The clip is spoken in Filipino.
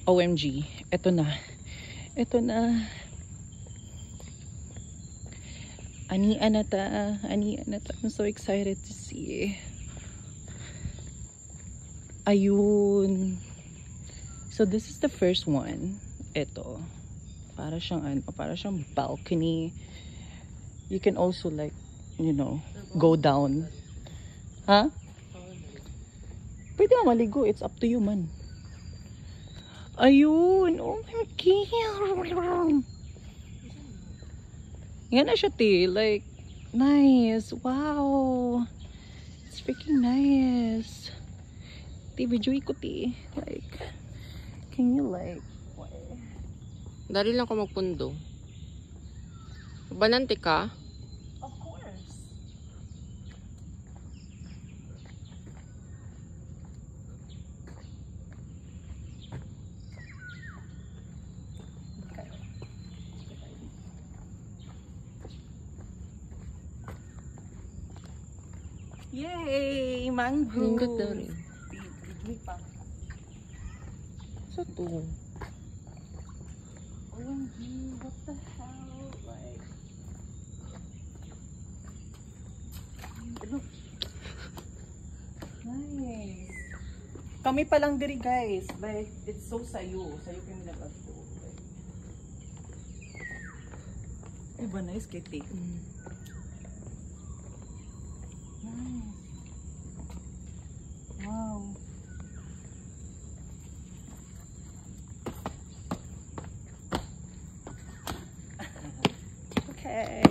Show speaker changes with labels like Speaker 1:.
Speaker 1: OMG, eto na. Eto na. Anian na ta. Anian na ta. I'm so excited to see. Ayun. So this is the first one. Ito. Para siyang balcony. You can also like, you know, go down. Ha? Pwede nga maligo. It's up to you, man. Ayun. Oh my God. Yan na siya, te. Like, nice. Wow. It's freaking nice. Te, video ko, te. Like, can you like...
Speaker 2: Dali lang ko magpundo. Banante ka?
Speaker 1: Of course. Yay! Mango!
Speaker 2: Ang ganda rin.
Speaker 1: Bigli pa.
Speaker 2: Sa to?
Speaker 1: OMG, what the hell? Like... Look. Nice. Kami pa lang diri, guys. Like, it's so sayo. Sayo kami nag-ato. Like... Diba nice kay Tay? Nice. Wow. Okay.